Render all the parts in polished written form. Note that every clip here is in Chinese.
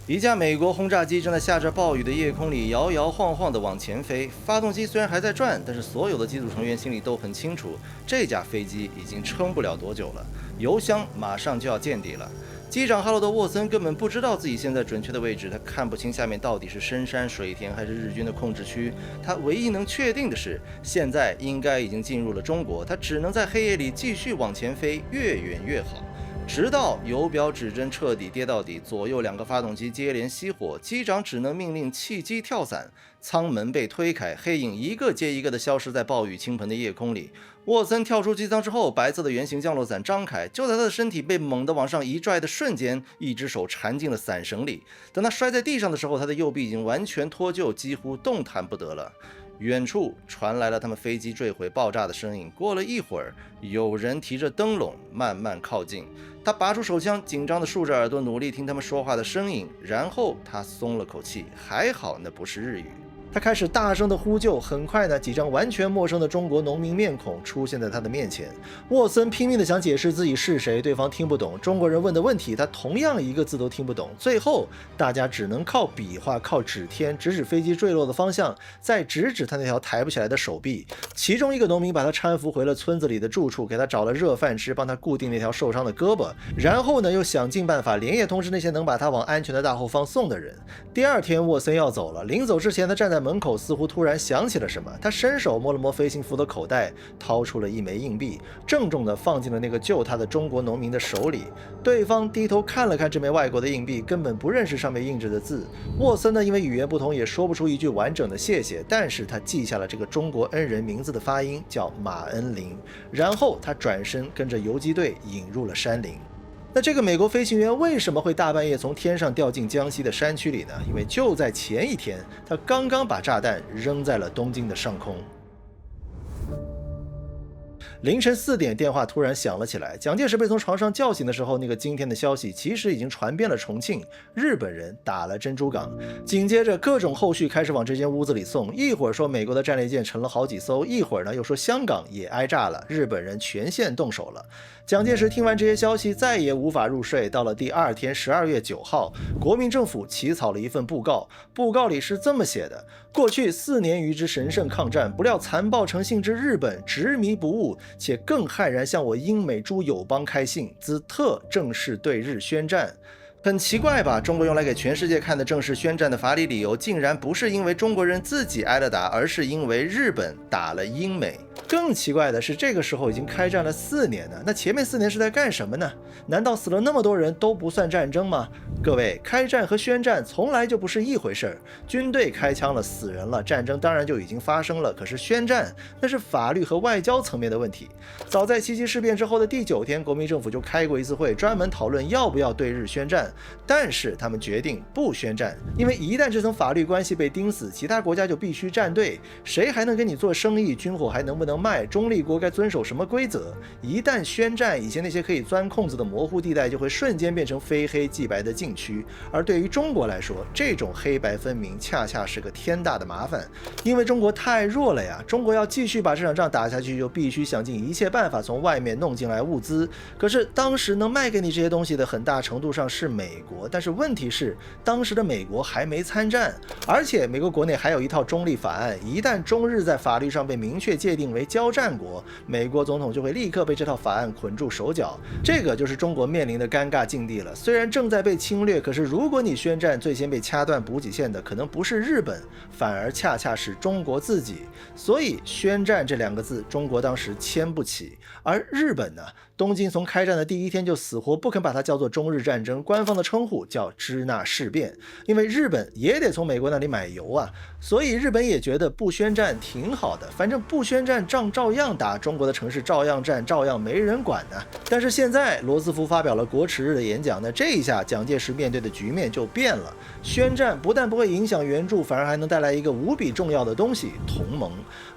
一架美国轰炸机正在下着暴雨的夜空里摇摇晃晃地往前飞，发动机虽然还在转，但是所有的机组成员心里都很清楚，这架飞机已经撑不了多久了，油箱马上就要见底了。机长哈罗德·沃森根本不知道自己现在准确的位置，他看不清下面到底是深山水田还是日军的控制区。他唯一能确定的是，现在应该已经进入了中国，他只能在黑夜里继续往前飞，越远越好。直到油表指针彻底跌到底，左右两个发动机接连熄火，机长只能命令弃机跳伞，舱门被推开，黑影一个接一个地消失在暴雨倾盆的夜空里。沃森跳出机舱之后，白色的圆形降落伞张开，就在他的身体被猛地往上一拽的瞬间，一只手缠进了伞绳里。等他摔在地上的时候，他的右臂已经完全脱臼，几乎动弹不得了。远处传来了他们飞机坠毁爆炸的声音。过了一会儿，有人提着灯笼慢慢靠近。他拔出手枪，紧张地竖着耳朵，努力听他们说话的声音。然后他松了口气，还好那不是日语。他开始大声的呼救，很快呢，几张完全陌生的中国农民面孔出现在他的面前。沃森拼命的想解释自己是谁，对方听不懂。中国人问的问题，他同样一个字都听不懂。最后，大家只能靠比划，靠指天，指指飞机坠落的方向，再指指他那条抬不起来的手臂。其中一个农民把他搀扶回了村子里的住处，给他找了热饭吃，帮他固定那条受伤的胳膊。然后呢，又想尽办法连夜通知那些能把他往安全的大后方送的人。第二天，沃森要走了，临走之前，他站在门口，似乎突然想起了什么，他伸手摸了摸飞行服的口袋，掏出了一枚硬币，郑重地放进了那个救他的中国农民的手里。对方低头看了看这枚外国的硬币，根本不认识上面印着的字。沃森呢，因为语言不同，也说不出一句完整的谢谢，但是他记下了这个中国恩人名字的发音，叫马恩林。然后他转身跟着游击队引入了山林。那这个美国飞行员为什么会大半夜从天上掉进江西的山区里呢？因为就在前一天，他刚刚把炸弹扔在了东京的上空。凌晨4点，电话突然响了起来。蒋介石被从床上叫醒的时候，那个惊天的消息其实已经传遍了重庆，日本人打了珍珠港。紧接着，各种后续开始往这间屋子里送。一会儿说美国的战列舰沉了好几艘，一会儿呢又说香港也挨炸了，日本人全线动手了。蒋介石听完这些消息，再也无法入睡。到了第二天12月9号，国民政府起草了一份布告，布告里是这么写的：过去4年余之神圣抗战，不料残暴成性之日本执迷不悟，且更悍然向我英美诸友邦开信，兹特正式对日宣战。很奇怪吧？中国用来给全世界看的正式宣战的法理理由，竟然不是因为中国人自己挨了打，而是因为日本打了英美。更奇怪的是，这个时候已经开战了4年了，那前面4年是在干什么呢？难道死了那么多人都不算战争吗？各位，开战和宣战从来就不是一回事儿。军队开枪了，死人了，战争当然就已经发生了。可是宣战，那是法律和外交层面的问题。早在七七事变之后的第9天，国民政府就开过一次会，专门讨论要不要对日宣战。但是他们决定不宣战，因为一旦这层法律关系被钉死，其他国家就必须站队，谁还能跟你做生意？军火还能不能卖？中立国该遵守什么规则？一旦宣战，以前那些可以钻空子的模糊地带就会瞬间变成非黑即白的禁区。而对于中国来说，这种黑白分明恰恰是个天大的麻烦，因为中国太弱了呀。中国要继续把这场仗打下去，就必须想尽一切办法从外面弄进来物资。可是当时能卖给你这些东西的，很大程度上是美国，但是问题是，当时的美国还没参战，而且美国国内还有一套中立法案，一旦中日在法律上被明确界定为交战国，美国总统就会立刻被这套法案捆住手脚。这个就是中国面临的尴尬境地了。虽然正在被侵略，可是如果你宣战，最先被掐断补给线的可能不是日本，反而恰恰是中国自己。所以宣战这2个字，中国当时签不起。而日本呢，东京从开战的第1天就死活不肯把它叫做中日战争，官方的称呼叫支那事变，因为日本也得从美国那里买油啊，所以日本也觉得不宣战挺好的，反正不宣战仗照样打，中国的城市照样占，照样没人管呢。但是现在罗斯福发表了国耻日的演讲，那这一下蒋介石面对的局面就变了，宣战不但不会影响援助，反而还能带来一个无比重要的东西——同盟。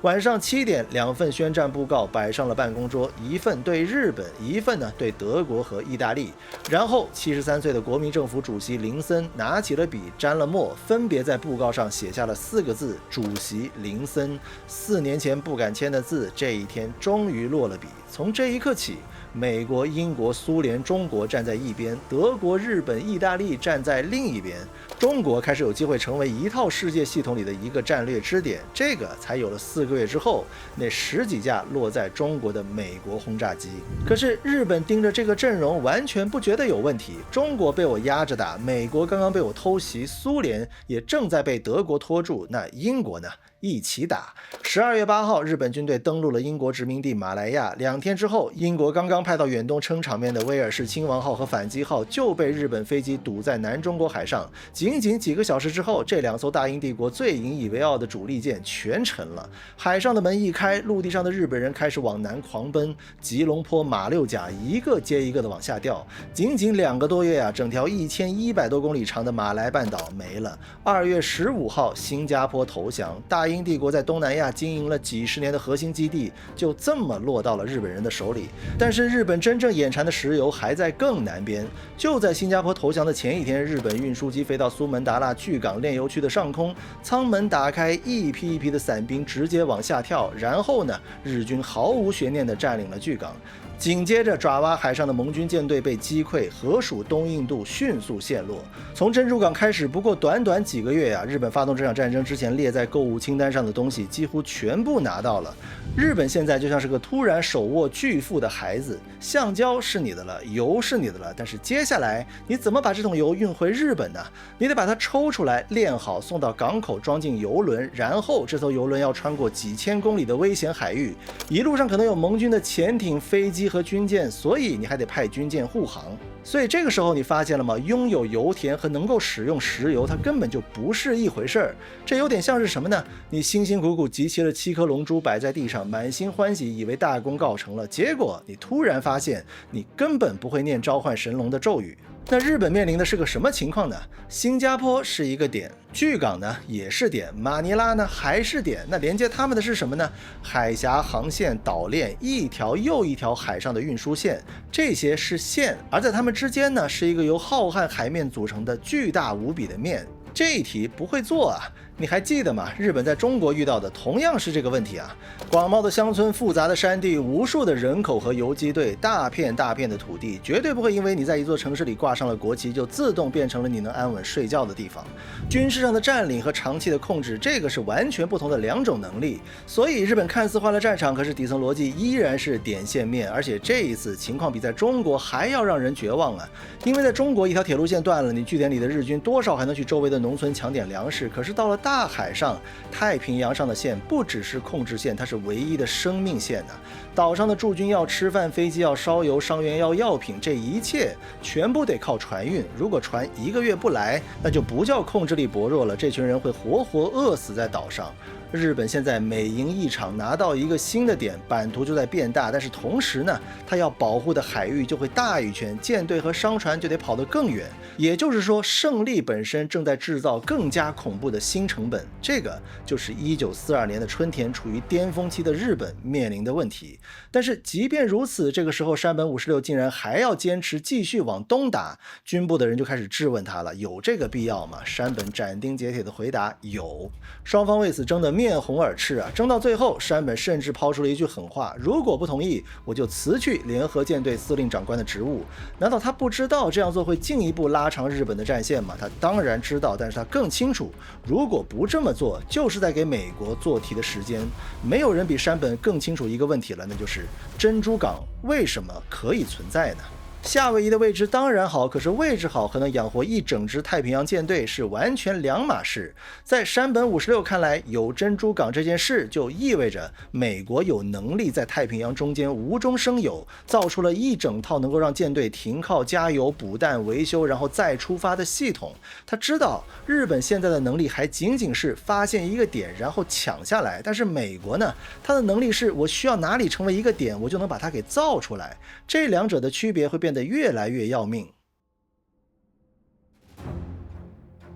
晚上7点，2份宣战布告摆上了办公桌，一份对日本，一份呢对德国和意大利。然后73岁的国民政府主席林森拿起了笔，沾了墨，分别在布告上写下了4个字：主席林森。4年前不敢签的字，这一天终于落了笔。从这一刻起，美国、英国、苏联、中国站在一边，德国、日本、意大利站在另一边。中国开始有机会成为一套世界系统里的一个战略支点，这个才有了4个月之后那10几架落在中国的美国轰炸机。可是日本盯着这个阵容完全不觉得有问题，中国被我压着打，美国刚刚被我偷袭，苏联也正在被德国拖住，那英国呢？一起打。12月8号，日本军队登陆了英国殖民地马来亚。2天之后，英国刚刚派到远东撑场面的威尔士亲王号和反击号就被日本飞机堵在南中国海上。仅仅几个小时之后，这2艘大英帝国最引以为傲的主力舰全沉了。海上的门一开，陆地上的日本人开始往南狂奔，吉隆坡、马六甲一个接一个的往下掉。仅仅2个多月啊，整条1100多公里长的马来半岛没了。2月15号，新加坡投降，大英帝国在东南亚经营了几十年的核心基地就这么落到了日本人的手里。但是日本真正眼馋的石油还在更南边，就在新加坡投降的前一天，日本运输机飞到苏门答腊巨港炼油区的上空，舱门打开，一批一批的伞兵直接往下跳，然后呢，日军毫无悬念地占领了巨港。紧接着，爪哇海上的盟军舰队被击溃，河属东印度迅速陷落。从珍珠港开始，不过短短几个月日本发动这场战争之前列在购物清单上的东西几乎全部拿到了。日本现在就像是个突然手握巨富的孩子，橡胶是你的了，油是你的了，但是接下来你怎么把这桶油运回日本呢？你得把它抽出来炼好，送到港口装进油轮，然后这艘油轮要穿过几千公里的危险海域，一路上可能有盟军的潜艇、飞机和军舰，所以你还得派军舰护航。所以这个时候你发现了吗？拥有油田和能够使用石油，它根本就不是一回事儿。这有点像是什么呢？你辛辛苦苦集齐了7颗龙珠摆在地上，满心欢喜，以为大功告成了，结果你突然发现你根本不会念召唤神龙的咒语。那日本面临的是个什么情况呢？新加坡是一个点，巨港呢也是点，马尼拉呢还是点。那连接他们的是什么呢？海峡航线岛链，一条又一条海上的运输线，这些是线，而在它们之间呢，是一个由浩瀚海面组成的巨大无比的面。这一题不会做啊，你还记得吗？日本在中国遇到的同样是这个问题啊。广袤的乡村，复杂的山地，无数的人口和游击队，大片大片的土地，绝对不会因为你在一座城市里挂上了国旗，就自动变成了你能安稳睡觉的地方。军事上的占领和长期的控制，这个是完全不同的2种能力。所以日本看似换了战场，可是底层逻辑依然是点线面，而且这一次情况比在中国还要让人绝望啊！因为在中国一条铁路线断了，你据点里的日军多少还能去周围的农村抢点粮食，可是到了大海上，太平洋上的线不只是控制线，它是唯一的生命线啊！岛上的驻军要吃饭，飞机要烧油，伤员要药品，这一切全部得靠船运。如果船1个月不来，那就不叫控制力薄弱了，这群人会活活饿死在岛上。日本现在每赢一场，拿到一个新的点，版图就在变大，但是同时呢，它要保护的海域就会大一圈，舰队和商船就得跑得更远。也就是说，胜利本身正在制造更加恐怖的新成本，这个就是1942年的春天处于巅峰期的日本面临的问题。但是即便如此，这个时候山本56竟然还要坚持继续往东打，军部的人就开始质问他了，有这个必要吗？山本斩钉截铁的回答有。双方为此争得面红耳赤啊！争到最后，山本甚至抛出了一句狠话：如果不同意，我就辞去联合舰队司令长官的职务。难道他不知道这样做会进一步拉长日本的战线吗？他当然知道，但是他更清楚，如果不这么做，就是在给美国做题的时间。没有人比山本更清楚一个问题了，那就是珍珠港为什么可以存在呢？夏威夷的位置当然好，可是位置好和能养活一整支太平洋舰队是完全2码事。在山本56看来，有珍珠港这件事就意味着美国有能力在太平洋中间无中生有，造出了一整套能够让舰队停靠、加油、补弹、维修，然后再出发的系统。他知道日本现在的能力还仅仅是发现一个点然后抢下来，但是美国呢，它的能力是我需要哪里成为一个点，我就能把它给造出来。这2者的区别会变得越来越要命。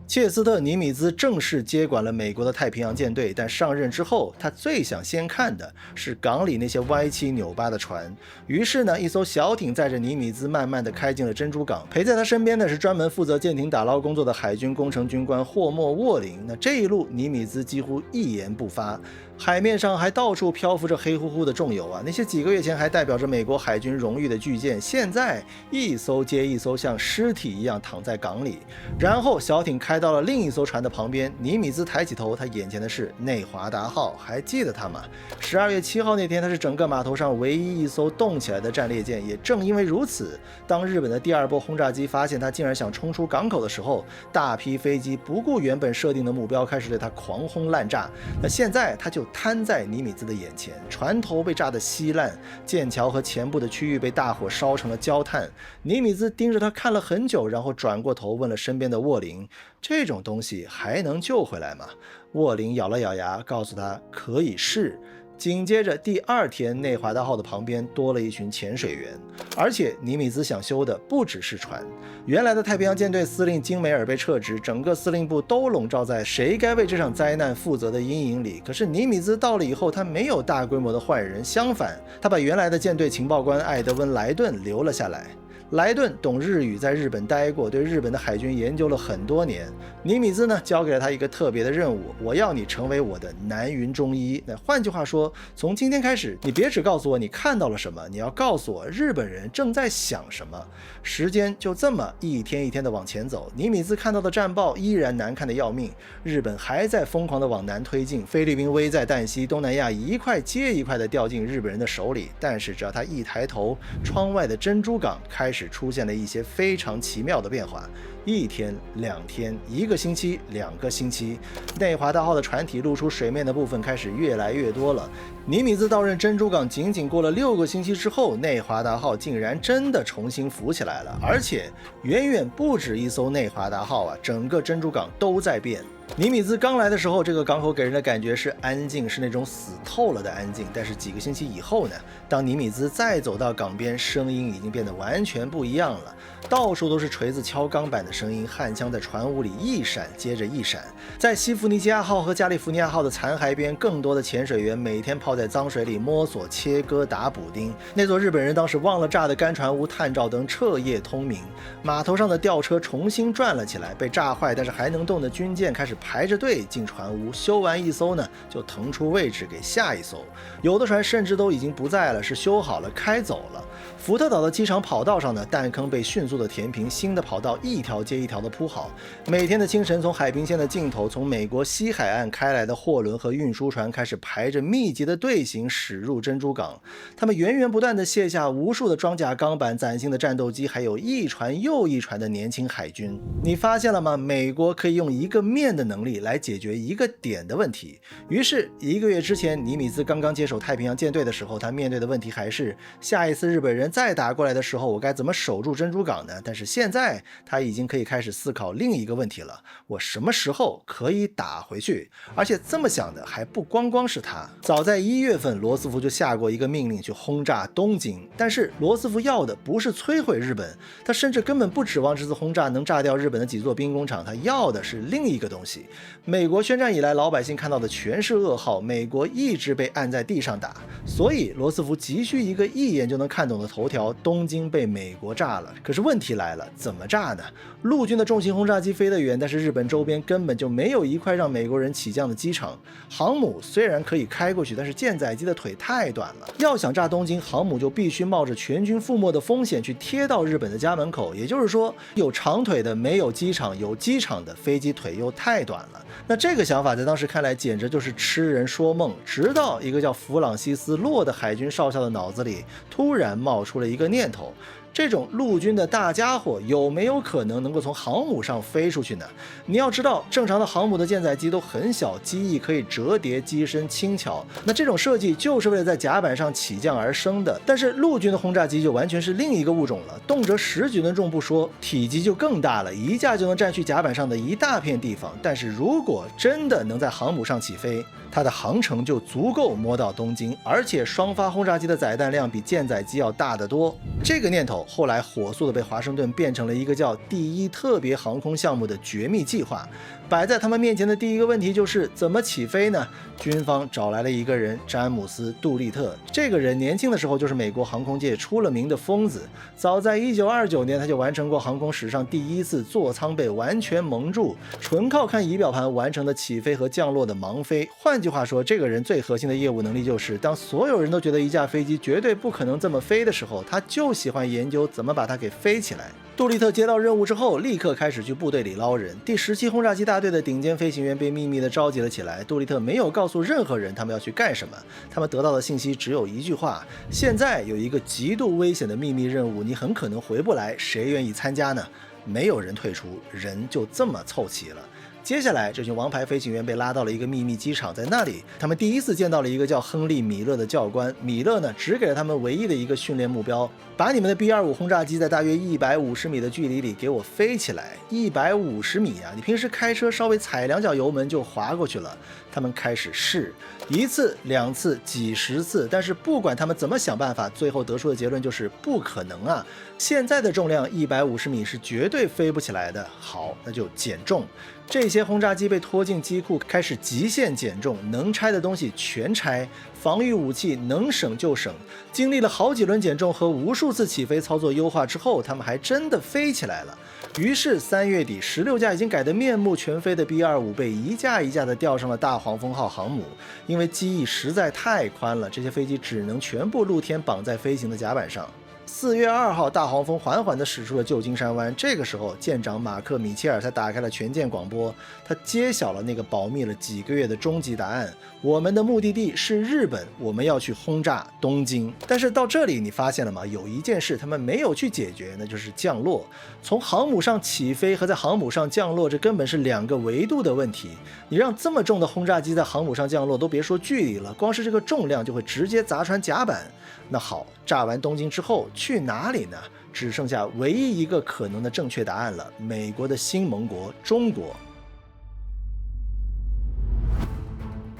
切斯特·尼米兹正式接管了美国的太平洋舰队，但上任之后，他最想先看的是港里那些歪七扭八的船。于是呢，一艘小艇载着尼米兹慢慢地开进了珍珠港，陪在他身边的是专门负责舰艇打捞工作的海军工程军官霍莫·沃林。那这一路，尼米兹几乎一言不发。海面上还到处漂浮着黑乎乎的重油啊！那些几个月前还代表着美国海军荣誉的巨舰，现在一艘接一艘像尸体一样躺在港里。然后小艇开到了另一艘船的旁边，尼米兹抬起头，他眼前的是内华达号，还记得他吗？12月7号那天，他是整个码头上唯一一艘动起来的战列舰。也正因为如此，当日本的第二波轰炸机发现他竟然想冲出港口的时候，大批飞机不顾原本设定的目标，开始对他狂轰滥炸。那现在他就摊在尼米兹的眼前，船头被炸得稀烂，舰桥和前部的区域被大火烧成了焦炭。尼米兹盯着他看了很久，然后转过头问了身边的沃林：“这种东西还能救回来吗？”沃林咬了咬牙，告诉他：“可以试。”紧接着第二天，内华达号的旁边多了一群潜水员，而且尼米兹想修的不只是船。原来的太平洋舰队司令金梅尔被撤职，整个司令部都笼罩在谁该为这场灾难负责的阴影里。可是尼米兹到了以后，他没有大规模的换人，相反，他把原来的舰队情报官艾德温·莱顿留了下来。莱顿懂日语，在日本待过，对日本的海军研究了很多年。尼米兹呢，交给了他一个特别的任务，我要你成为我的南云中医。那换句话说，从今天开始，你别只告诉我你看到了什么，你要告诉我日本人正在想什么。时间就这么一天一天的往前走，尼米兹看到的战报依然难看的要命，日本还在疯狂的往南推进，菲律宾危在旦夕，东南亚一块接一块的掉进日本人的手里。但是只要他一抬头，窗外的珍珠港开始出现了一些非常奇妙的变化。1天、2天、1个星期、2个星期，内华达号的船体露出水面的部分开始越来越多了。尼米兹到任珍珠港仅仅过了6个星期之后，内华达号竟然真的重新浮起来了，而且远远不止一艘内华达号啊，整个珍珠港都在变。尼米兹刚来的时候，这个港口给人的感觉是安静，是那种死透了的安静。但是几个星期以后呢，当尼米兹再走到港边，声音已经变得完全不一样了，到处都是锤子敲钢板的声音，焊枪在船坞里一闪接着一闪。在西弗尼基亚号和加利福尼亚号的残骸边，更多的潜水员每天泡在脏水里摸索、切割、打补丁。那座日本人当时忘了炸的干船坞探照灯彻夜通明，码头上的吊车重新转了起来，被炸坏但是还能动的军舰开始排着队进船坞，修完一艘呢，就腾出位置给下一艘。有的船甚至都已经不在了，是修好了开走了。福特岛的机场跑道上呢，弹坑被迅速的填平，新的跑道一条接一条的铺好。每天的清晨，从海平线的尽头，从美国西海岸开来的货轮和运输船开始排着密集的队形驶入珍珠港。他们源源不断地卸下无数的装甲钢板、崭新的战斗机，还有一船又一船的年轻海军。你发现了吗？美国可以用一个面的能力来解决一个点的问题。于是1个月之前，尼米兹刚刚接手太平洋舰队的时候，他面对的问题还是下一次日本人再打过来的时候，我该怎么守住珍珠港呢？但是现在他已经可以开始思考另一个问题了，我什么时候可以打回去？而且这么想的还不光光是他，早在1月份，罗斯福就下过一个命令去轰炸东京。但是罗斯福要的不是摧毁日本，他甚至根本不指望这次轰炸能炸掉日本的几座兵工厂，他要的是另一个东西。美国宣战以来，老百姓看到的全是噩耗，美国一直被按在地上打，所以罗斯福急需一个一眼就能看懂的头条：东京被美国炸了。可是问题来了，怎么炸呢？陆军的重型轰炸机飞得远，但是日本周边根本就没有一块让美国人起降的机场。航母虽然可以开过去，但是舰载机的腿太短了，要想炸东京，航母就必须冒着全军覆没的风险去贴到日本的家门口。也就是说，有长腿的没有机场，有机场的飞机腿又太短了。那这个想法在当时看来简直就是痴人说梦。直到一个叫弗朗西斯·洛的海军少校的脑子里突然冒出了一个念头：这种陆军的大家伙有没有可能能够从航母上飞出去呢？你要知道，正常的航母的舰载机都很小，机翼可以折叠，机身轻巧，那这种设计就是为了在甲板上起降而生的。但是陆军的轰炸机就完全是另一个物种了，动辄10几吨重不说，体积就更大了，一架就能占去甲板上的一大片地方。但是如果真的能在航母上起飞，它的航程就足够摸到东京，而且双发轰炸机的载弹量比舰载机要大得多。这个念头后来火速的被华盛顿变成了一个叫第一特别航空项目的绝密计划。摆在他们面前的第一个问题就是怎么起飞呢？军方找来了一个人，詹姆斯·杜立特。这个人年轻的时候就是美国航空界出了名的疯子，早在1929年他就完成过航空史上第一次座舱被完全蒙住，纯靠看仪表盘完成的起飞和降落的盲飞。换句话说，这个人最核心的业务能力就是当所有人都觉得一架飞机绝对不可能这么飞的时候，他就喜欢研究怎么把它给飞起来。杜立特接到任务之后，立刻开始去部队里捞人。第17轰炸机大队的顶尖飞行员被秘密的召集了起来。杜立特没有告诉任何人他们要去干什么，他们得到的信息只有一句话：现在有一个极度危险的秘密任务，你很可能回不来，谁愿意参加呢？没有人退出，人就这么凑齐了。接下来，这群王牌飞行员被拉到了一个秘密机场，在那里，他们第一次见到了一个叫亨利·米勒的教官。米勒呢，只给了他们唯一的一个训练目标：把你们的 B-25 轰炸机在大约150米的距离里给我飞起来。150米啊，你平时开车稍微踩2脚油门就滑过去了。他们开始试，1次、2次、几十次，但是不管他们怎么想办法，最后得出的结论就是不可能啊！现在的重量150米是绝对飞不起来的。好，那就减重。这些轰炸机被拖进机库，开始极限减重，能拆的东西全拆，防御武器能省就省。经历了好几轮减重和无数次起飞操作优化之后，他们还真的飞起来了。于是3月底，16架已经改得面目全非的 B-25 被一架一架的调上了大黄蜂号航母。因为机翼实在太宽了，这些飞机只能全部露天绑在飞行的甲板上。4月2号，大黄蜂缓缓地驶出了旧金山湾。这个时候，舰长马克·米切尔才打开了全舰广播，他揭晓了那个保密了几个月的终极答案：我们的目的地是日本，我们要去轰炸东京。但是到这里，你发现了吗？有一件事他们没有去解决，那就是降落。从航母上起飞和在航母上降落，这根本是2个维度的问题。你让这么重的轰炸机在航母上降落，都别说距离了，光是这个重量就会直接砸穿甲板。那好，炸完东京之后去哪里呢？只剩下唯一一个可能的正确答案了：美国的新盟国中国。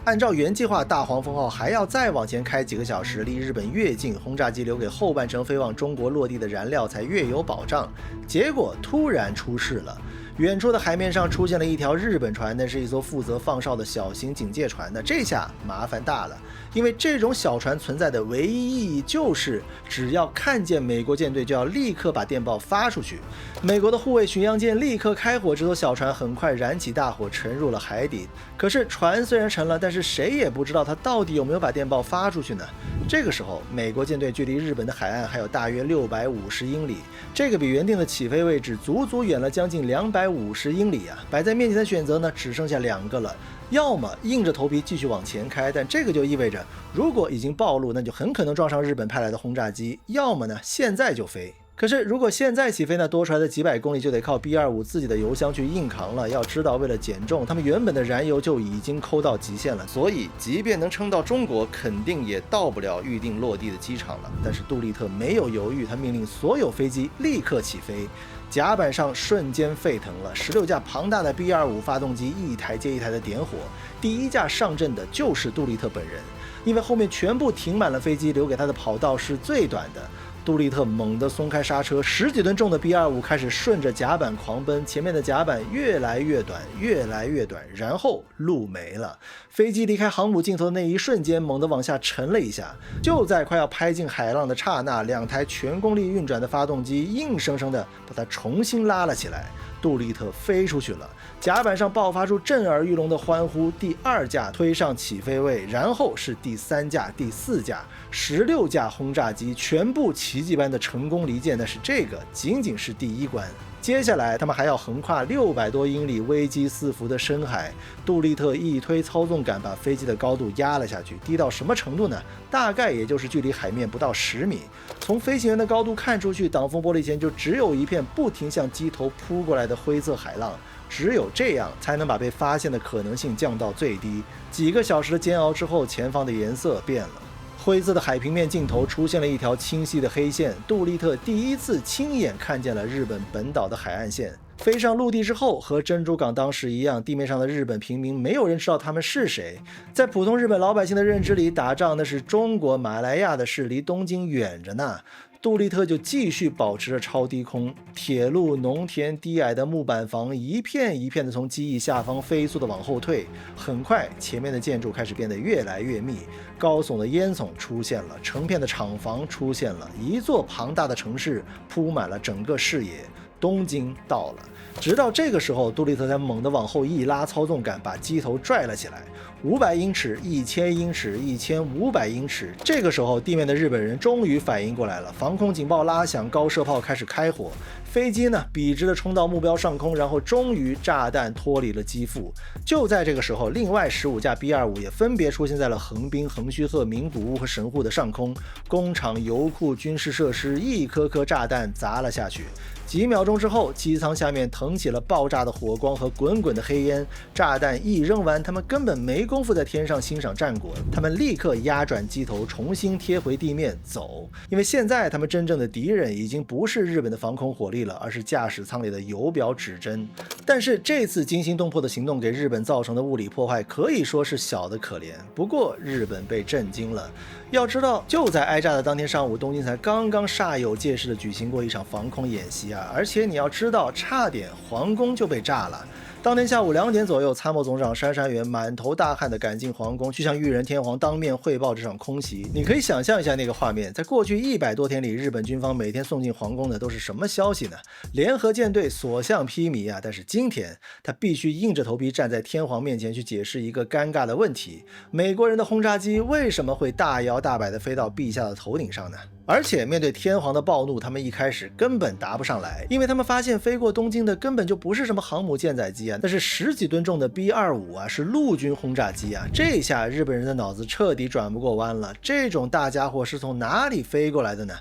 按照原计划，大黄蜂号还要再往前开几个小时，离日本越近，轰炸机留给后半程飞往中国落地的燃料才越有保障。结果突然出事了。远处的海面上出现了一条日本船，那是一艘负责放哨的小型警戒船。那这下麻烦大了，因为这种小船存在的唯一意义就是，只要看见美国舰队，就要立刻把电报发出去。美国的护卫巡洋舰立刻开火，这艘小船很快燃起大火，沉入了海底。可是船虽然沉了，但是谁也不知道它到底有没有把电报发出去呢？这个时候，美国舰队距离日本的海岸还有大约650英里，这个比原定的起飞位置足足远了将近250英里啊！摆在面前的选择呢，只剩下2个了。要么硬着头皮继续往前开，但这个就意味着，如果已经暴露，那就很可能撞上日本派来的轰炸机；要么呢，现在就飞。可是如果现在起飞呢，多出来的几百公里就得靠 B-25 自己的油箱去硬扛了。要知道，为了减重，他们原本的燃油就已经抠到极限了，所以即便能撑到中国，肯定也到不了预定落地的机场了。但是杜立特没有犹豫，他命令所有飞机立刻起飞。甲板上瞬间沸腾了，16架庞大的 B-25 发动机一台接一台的点火。第一架上阵的就是杜立特本人，因为后面全部停满了飞机，留给他的跑道是最短的。杜立特猛地松开刹车，10几吨重的 B-25 开始顺着甲板狂奔，前面的甲板越来越短，越来越短，然后路没了。飞机离开航母镜头的那一瞬间，猛地往下沉了一下。就在快要拍进海浪的刹那，2台全功率运转的发动机硬生生地把它重新拉了起来。杜立特飞出去了，甲板上爆发出震耳欲聋的欢呼。第2架推上起飞位，然后是第3架、第4架，16架轰炸机全部奇迹般的成功离舰。但是这个仅仅是第1关，接下来他们还要横跨600多英里危机四伏的深海。杜立特一推操纵杆，把飞机的高度压了下去，低到什么程度呢？大概也就是距离海面不到10米。从飞行员的高度看出去，挡风玻璃前就只有一片不停向机头扑过来的灰色海浪。只有这样才能把被发现的可能性降到最低。几个小时的煎熬之后，前方的颜色变了，灰色的海平面尽头出现了一条清晰的黑线。杜立特第一次亲眼看见了日本本岛的海岸线。飞上陆地之后，和珍珠港当时一样，地面上的日本平民没有人知道他们是谁。在普通日本老百姓的认知里，打仗那是中国马来亚的事，离东京远着呢。杜立特就继续保持着超低空，铁路、农田、低矮的木板房一片一片的从机翼下方飞速的往后退，很快前面的建筑开始变得越来越密，高耸的烟囱出现了，成片的厂房出现了，一座庞大的城市铺满了整个视野，东京到了。直到这个时候，杜立特才猛地往后一拉操纵杆，把机头拽了起来。500英尺、1000英尺、1500英尺，这个时候地面的日本人终于反应过来了，防空警报拉响，高射炮开始开火，飞机呢笔直的冲到目标上空，然后终于炸弹脱离了机腹。就在这个时候，另外15架 B-25 也分别出现在了横滨、横须贺、名古屋和神户的上空，工厂、油库、军事设施，一颗颗炸弹砸了下去。几秒钟之后，机舱下面腾起了爆炸的火光和滚滚的黑烟，炸弹一扔完，他们根本没工夫在天上欣赏战果，他们立刻压转机头，重新贴回地面走，因为现在他们真正的敌人已经不是日本的防空火力了，而是驾驶舱里的油表指针。但是这次惊心动魄的行动给日本造成的物理破坏可以说是小的可怜，不过日本被震惊了。要知道，就在挨炸的当天上午，东京才刚刚煞有介事地举行过一场防空演习啊！而且你要知道，差点皇宫就被炸了。当天下午2点左右，参谋总长杉山元满头大汗地赶进皇宫，去向裕仁天皇当面汇报这场空袭。你可以想象一下那个画面，在过去100多天里，日本军方每天送进皇宫的都是什么消息呢？联合舰队所向披靡啊！但是今天他必须硬着头皮站在天皇面前去解释一个尴尬的问题：美国人的轰炸机为什么会大摇大摆地飞到陛下的头顶上呢？而且面对天皇的暴怒，他们一开始根本答不上来，因为他们发现飞过东京的根本就不是什么航母舰载机啊，那是10几吨重的 B-25啊，是陆军轰炸机啊！这下日本人的脑子彻底转不过弯了，这种大家伙是从哪里飞过来的呢？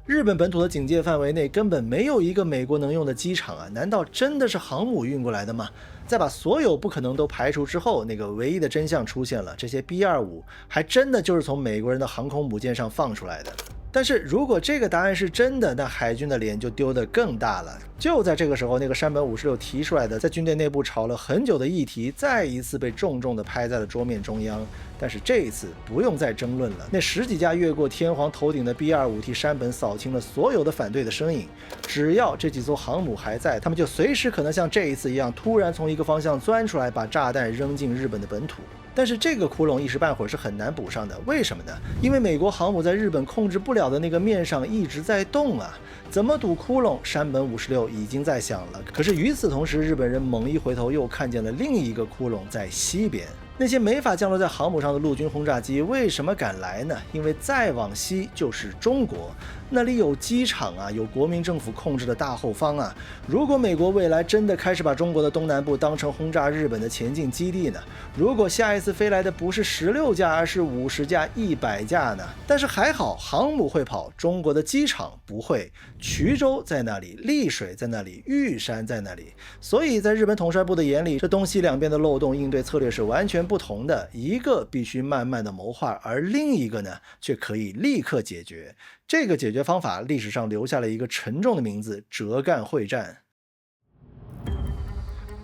日本本土的警戒范围内根本没有一个美国能用的机场啊，难道真的是航母运过来的吗？在把所有不可能都排除之后，那个唯一的真相出现了，这些 B-25还真的就是从美国人的航空母舰上放出来的。但是如果这个答案是真的，那海军的脸就丢得更大了。就在这个时候，那个山本56提出来的在军队内部吵了很久的议题，再一次被重重地拍在了桌面中央。但是这一次不用再争论了，那10几架越过天皇头顶的 B-25替山本扫清了所有的反对的身影。只要这几艘航母还在，他们就随时可能像这一次一样，突然从一个方向钻出来，把炸弹扔进日本的本土。但是这个窟窿一时半会儿是很难补上的，为什么呢？因为美国航母在日本控制不了的那个面上一直在动啊，怎么堵窟窿？山本56已经在想了。可是与此同时，日本人猛一回头，又看见了另一个窟窿在西边。那些没法降落在航母上的陆军轰炸机为什么敢来呢？因为再往西就是中国，那里有机场啊，有国民政府控制的大后方啊。如果美国未来真的开始把中国的东南部当成轰炸日本的前进基地呢？如果下一次飞来的不是16架，而是50架、100架呢？但是还好，航母会跑，中国的机场不会。衢州在那里，丽水在那里，玉山在那里。所以在日本统帅部的眼里，这东西两边的漏洞应对策略是完全不同的，一个必须慢慢的谋划，而另一个呢，却可以立刻解决。这个解决方法历史上留下了一个沉重的名字——浙赣会战。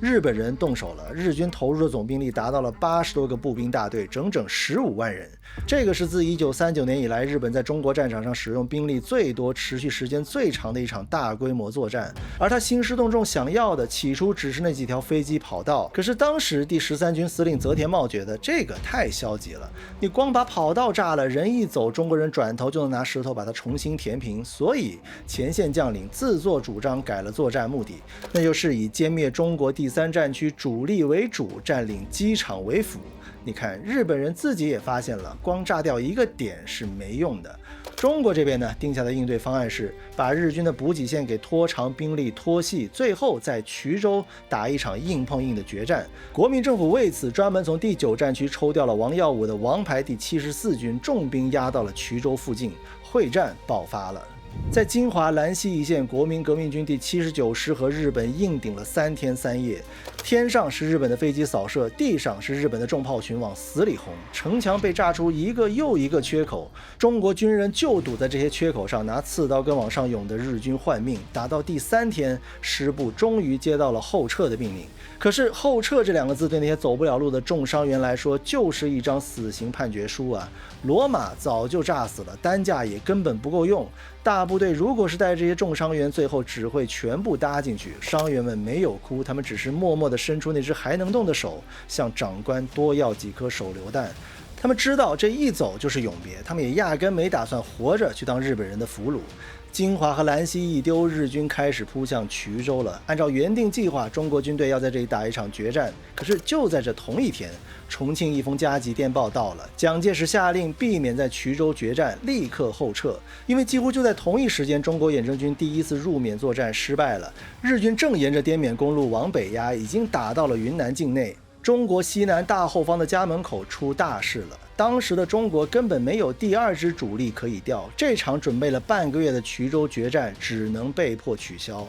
日本人动手了，日军投入的总兵力达到了80多个步兵大队，整整15万人。这个是自1939年以来，日本在中国战场上使用兵力最多、持续时间最长的一场大规模作战。而他兴师动众想要的，起初只是那几条飞机跑道。可是当时第13军司令泽田茂觉得这个太消极了，你光把跑道炸了，人一走，中国人转头就能拿石头把它重新填平。所以前线将领自作主张改了作战目的，那就是以歼灭中国第3战区主力为主，占领机场为辅。你看，日本人自己也发现了，光炸掉一个点是没用的。中国这边呢，定下的应对方案是把日军的补给线给拖长，兵力拖细，最后在衢州打一场硬碰硬的决战。国民政府为此专门从第9战区抽调了王耀武的王牌第74军，重兵压到了衢州附近，会战爆发了。在金华兰溪一线，国民革命军第79师和日本硬顶了3天3夜。天上是日本的飞机扫射，地上是日本的重炮群往死里轰，城墙被炸出一个又一个缺口，中国军人就堵在这些缺口上，拿刺刀跟往上涌的日军换命。打到第3天，师部终于接到了后撤的命令。可是后撤这2个字对那些走不了路的重伤员来说，就是一张死刑判决书啊！罗马早就炸死了，担架也根本不够用。大部队如果是带这些重伤员，最后只会全部搭进去。伤员们没有哭，他们只是默默地伸出那只还能动的手，向长官多要几颗手榴弹。他们知道这一走就是永别，他们也压根没打算活着去当日本人的俘虏。金华和兰溪一丢，日军开始扑向衢州了。按照原定计划，中国军队要在这里打一场决战。可是就在这同一天，重庆一封加急电报到了，蒋介石下令避免在衢州决战，立刻后撤。因为几乎就在同一时间，中国远征军第一次入缅作战失败了，日军正沿着滇缅公路往北压，已经打到了云南境内。中国西南大后方的家门口出大事了。当时的中国根本没有第二支主力可以调，这场准备了半个月的衢州决战只能被迫取消。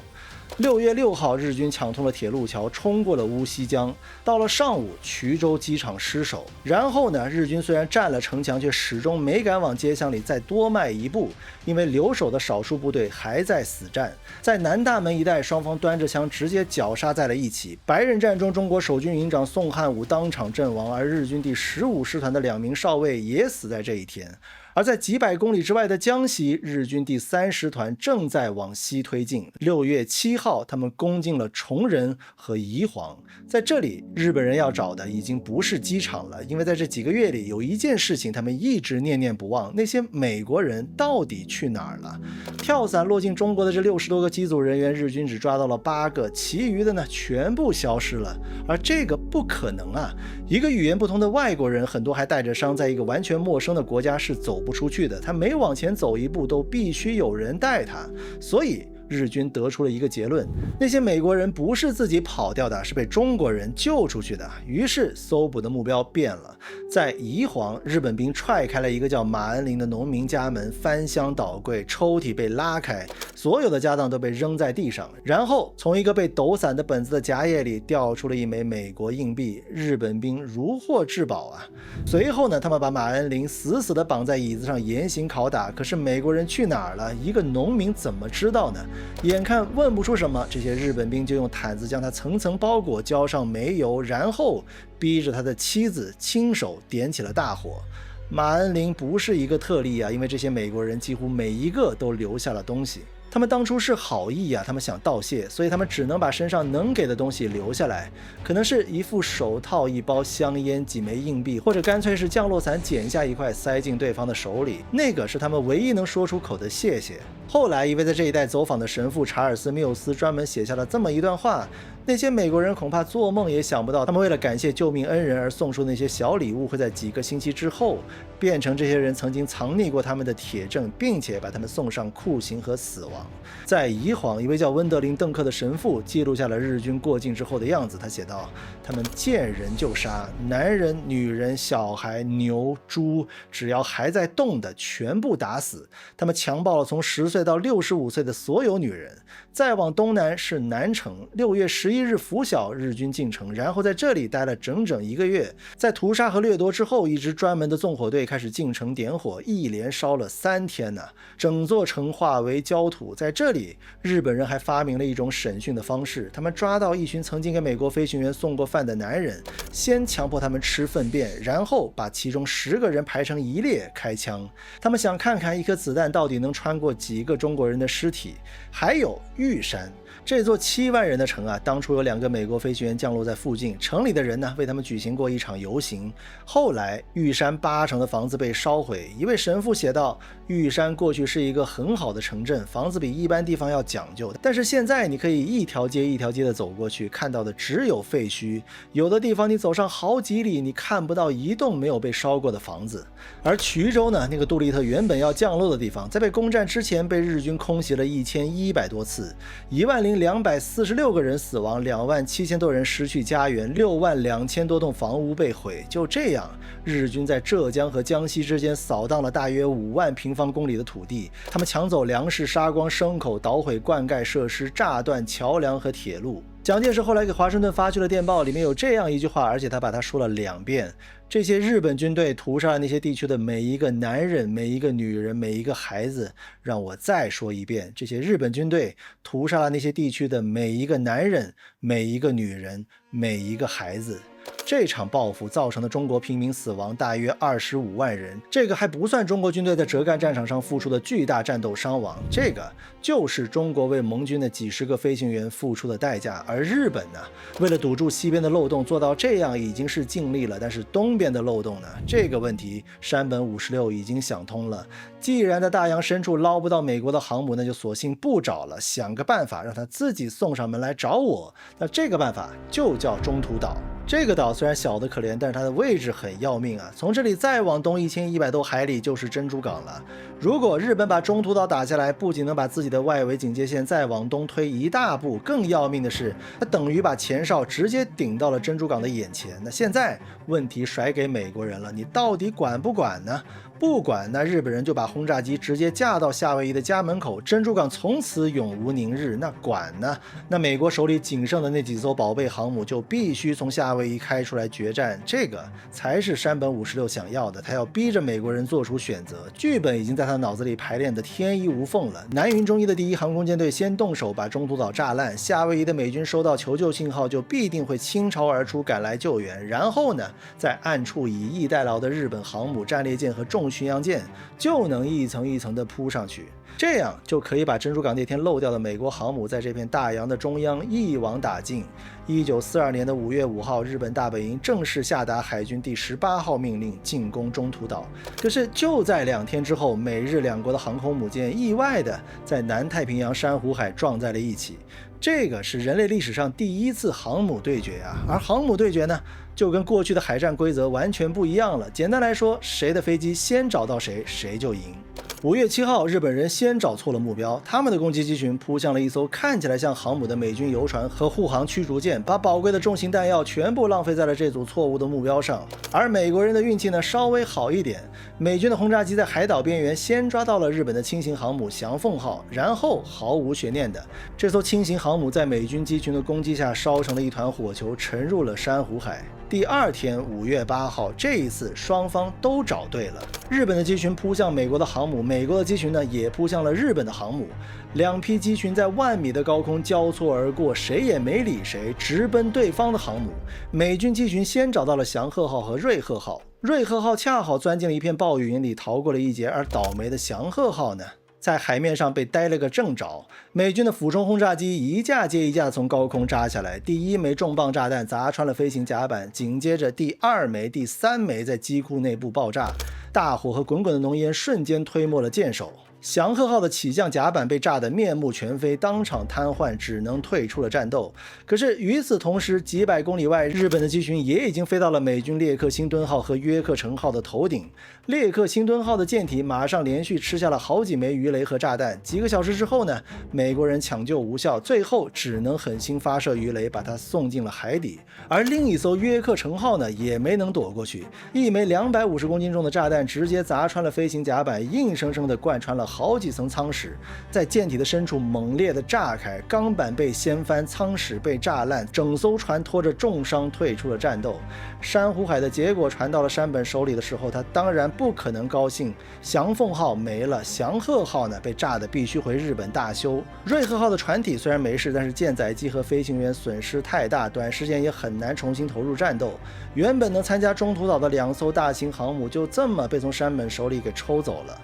6月6号，日军抢通了铁路桥，冲过了乌溪江。到了上午，衢州机场失守。然后呢，日军虽然占了城墙，却始终没敢往街巷里再多迈一步，因为留守的少数部队还在死战。在南大门一带，双方端着枪直接绞杀在了一起。白刃战中，中国守军营长宋汉武当场阵亡，而日军第15师团的2名少尉也死在这一天。而在几百公里之外的江西，日军第3师团正在往西推进。6月7号，他们攻进了崇仁和宜黄。在这里，日本人要找的已经不是机场了，因为在这几个月里，有一件事情他们一直念念不忘：那些美国人到底去哪儿了？跳伞落进中国的这60多个机组人员，日军只抓到了8个，其余的呢，全部消失了。而这个不可能啊！一个语言不通的外国人，很多还带着伤，在一个完全陌生的国家是走不出去的，他每往前走一步都必须有人带他。所以日军得出了一个结论：那些美国人不是自己跑掉的，是被中国人救出去的。于是搜捕的目标变了，在宜黄，日本兵踹开了一个叫马恩林的农民家门，翻箱倒柜，抽屉被拉开，所有的家当都被扔在地上，然后从一个被抖散的本子的夹页里掉出了一枚美国硬币。日本兵如获至宝啊！随后呢，他们把马恩林死死地绑在椅子上严刑拷打。可是美国人去哪儿了？一个农民怎么知道呢？眼看问不出什么，这些日本兵就用毯子将他层层包裹，浇上煤油，然后逼着他的妻子亲手点起了大火。马恩林不是一个特例啊，因为这些美国人几乎每一个都留下了东西。他们当初是好意啊，他们想道谢，所以他们只能把身上能给的东西留下来，可能是一副手套、一包香烟、几枚硬币，或者干脆是降落伞剪下一块塞进对方的手里，那个是他们唯一能说出口的谢谢。后来一位在这一带走访的神父查尔斯·缪斯专门写下了这么一段话，那些美国人恐怕做梦也想不到，他们为了感谢救命恩人而送出那些小礼物，会在几个星期之后变成这些人曾经藏匿过他们的铁证，并且把他们送上酷刑和死亡。在宜黄，一位叫温德林·邓克的神父记录下了日军过境之后的样子。他写道：他们见人就杀，男人、女人、小孩、牛、猪，只要还在动的全部打死。他们强暴了从10岁到65岁的所有女人。再往东南是南城，6月11日拂晓，日军进城，然后在这里待了整整1个月。在屠杀和掠夺之后，一支专门的纵火队开始进城点火，一连烧了3天呢，整座城化为焦土。在这里，日本人还发明了一种审讯的方式，他们抓到一群曾经给美国飞行员送过饭的男人，先强迫他们吃粪便，然后把其中10个人排成一列开枪。他们想看看一颗子弹到底能穿过几个中国人的尸体。还有玉山，这座7万人的城啊，当初有2个美国飞行员降落在附近，城里的人呢为他们举行过一场游行。后来玉山8成的房子被烧毁，一位神父写道：玉山过去是一个很好的城镇，房子比一般地方要讲究的，但是现在你可以一条街一条街的走过去，看到的只有废墟，有的地方你走上好几里，你看不到一栋没有被烧过的房子。而衢州呢，那个杜立特原本要降落的地方，在被攻占之前被日军空袭了1100多次，10246个人死亡，27000多人失去家园，62000多栋房屋被毁。就这样，日军在浙江和江西之间扫荡了大约5万平方公里的土地，他们抢走粮食，杀光牲口，捣毁灌溉设施，炸断桥梁和铁路。蒋介石后来给华盛顿发去了电报，里面有这样一句话，而且他把它说了2遍：这些日本军队屠杀了那些地区的每一个男人、每一个女人、每一个孩子。让我再说一遍，这些日本军队屠杀了那些地区的每一个男人、每一个女人、每一个孩子。这场报复造成的中国平民死亡大约25万人，这个还不算中国军队在浙赣战场上付出的巨大战斗伤亡，这个就是中国为盟军的几十个飞行员付出的代价。而日本呢，为了堵住西边的漏洞做到这样已经是尽力了，但是东边的漏洞呢，这个问题山本五十六已经想通了。既然在大洋深处捞不到美国的航母，那就索性不找了，想个办法让他自己送上门来找我。那这个办法就叫中途岛。这个岛虽然小得可怜，但是它的位置很要命啊！从这里再往东1100多海里就是珍珠港了。如果日本把中途岛打下来，不仅能把自己的外围警戒线再往东推一大步，更要命的是，它等于把前哨直接顶到了珍珠港的眼前。那现在问题甩给美国人了，你到底管不管呢？不管，那日本人就把轰炸机直接架到夏威夷的家门口，珍珠港从此永无宁日。那管呢？那美国手里仅剩的那几艘宝贝航母就必须从夏威夷开出来决战，这个才是山本五十六想要的。他要逼着美国人做出选择，剧本已经在他脑子里排练的天衣无缝了。南云中一的第一航空舰队先动手把中途岛炸烂，夏威夷的美军收到求救信号就必定会倾巢而出赶来救援，然后呢，在暗处以逸待劳的日本航母、战列舰和重巡洋舰就能一层一层的扑上去，这样就可以把珍珠港那天漏掉的美国航母在这片大洋的中央一网打尽。1942年的5月5号，日本大本营正式下达海军第18号命令，进攻中途岛。可是就在2天之后，美日两国的航空母舰意外的在南太平洋珊瑚海撞在了一起。这个是人类历史上第一次航母对决啊！而航母对决呢，就跟过去的海战规则完全不一样了。简单来说，谁的飞机先找到谁，谁就赢。5月7号，日本人先找错了目标，他们的攻击机群扑向了一艘看起来像航母的美军游船和护航驱逐舰，把宝贵的重型弹药全部浪费在了这组错误的目标上。而美国人的运气呢，稍微好一点，美军的轰炸机在海岛边缘先抓到了日本的轻型航母翔凤号，然后毫无悬念的，这艘轻型航母在美军机群的攻击下烧成了一团火球，沉入了珊瑚海。第2天5月8号，这一次双方都找对了，日本的机群扑向美国的航母，美国的机群呢也扑向了日本的航母，两批机群在10000米的高空交错而过，谁也没理谁，直奔对方的航母。美军机群先找到了翔鹤号和瑞鹤号，瑞鹤号恰好钻进了一片暴雨云里逃过了一劫，而倒霉的翔鹤号呢，在海面上被逮了个正着，美军的俯冲轰炸机一架接一架从高空扎下来，第1枚重磅炸弹砸穿了飞行甲板，紧接着第2枚、第3枚在机库内部爆炸，大火和滚滚的浓烟瞬间推没了舰首。翔鹤号的起降甲板被炸得面目全非，当场瘫痪，只能退出了战斗。可是与此同时，几百公里外，日本的机群也已经飞到了美军列克星敦号和约克城号的头顶。列克星敦号的舰体马上连续吃下了好几枚鱼雷和炸弹。几个小时之后呢，美国人抢救无效，最后只能狠心发射鱼雷，把它送进了海底。而另一艘约克城号呢，也没能躲过去，一枚250公斤重的炸弹直接砸穿了飞行甲板，硬生生地贯穿了好几层舱室，在舰体的深处猛烈地炸开，钢板被掀翻，舱室被炸烂，整艘船拖着重伤退出了战斗。珊瑚海的结果传到了山本手里的时候，他当然不可能高兴。翔凤号没了，翔鹤号呢被炸得必须回日本大修。瑞鹤号的船体虽然没事，但是舰载机和飞行员损失太大，短时间也很难重新投入战斗。原本能参加中途岛的2艘大型航母就这么被从山本手里给抽走了。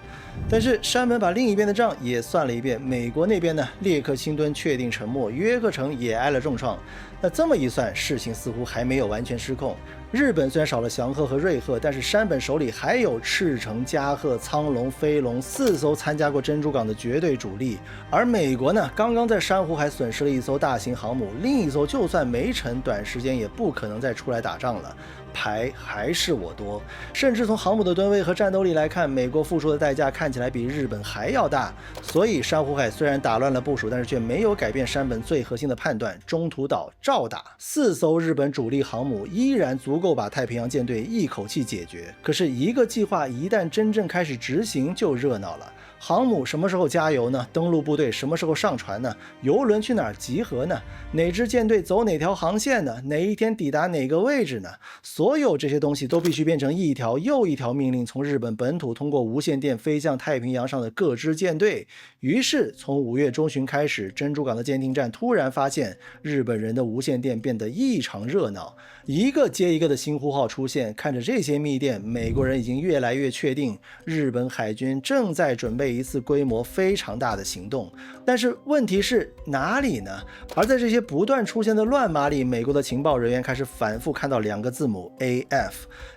但是山本把另一边的账也算了一遍，美国那边呢，列克星敦确定沉没，约克城也挨了重创。那这么一算，事情似乎还没有完全失控。日本虽然少了翔鹤和瑞鹤，但是山本手里还有赤城、加贺、苍龙、飞龙4艘参加过珍珠港的绝对主力。而美国呢，刚刚在珊瑚海损失了1艘大型航母，另一艘就算没沉，短时间也不可能再出来打仗了。牌还是我多，甚至从航母的吨位和战斗力来看，美国付出的代价看起来比日本还要大。所以珊瑚海虽然打乱了部署，但是却没有改变山本最核心的判断，中途岛照打。4艘日本主力航母依然足够把太平洋舰队一口气解决。可是一个计划一旦真正开始执行，就热闹了。航母什么时候加油呢？登陆部队什么时候上船呢？油轮去哪儿集合呢？哪支舰队走哪条航线呢？哪一天抵达哪个位置呢？所有这些东西都必须变成一条又一条命令，从日本本土通过无线电飞向太平洋上的各支舰队。于是从5月中旬开始，珍珠港的监听站突然发现日本人的无线电变得异常热闹，一个接一个的新呼号出现。看着这些密电，美国人已经越来越确定日本海军正在准备一次规模非常大的行动。但是问题是哪里呢？而在这些不断出现的乱码里，美国的情报人员开始反复看到2个字母 AF，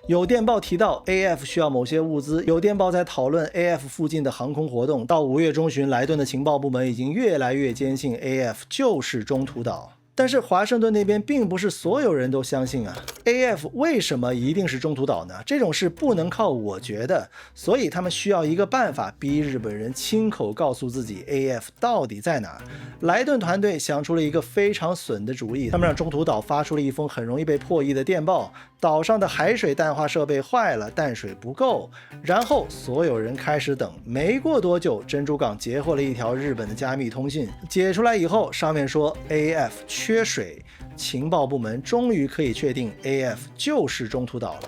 有电报提到 AF 需要某些物资，有电报在讨论 AF 附近的航空活动。到5月中旬，莱顿的情报部门已经越来越坚信 AF 就是中途岛。但是华盛顿那边并不是所有人都相信啊。AF 为什么一定是中途岛呢？这种事不能靠我觉得，所以他们需要一个办法逼日本人亲口告诉自己 AF 到底在哪。莱顿团队想出了一个非常损的主意，他们让中途岛发出了一封很容易被破译的电报，岛上的海水淡化设备坏了，淡水不够。然后所有人开始等，没过多久，珍珠港截获了一条日本的加密通信，解出来以后，上面说 AF 缺水，情报部门终于可以确定 AF 就是中途岛了。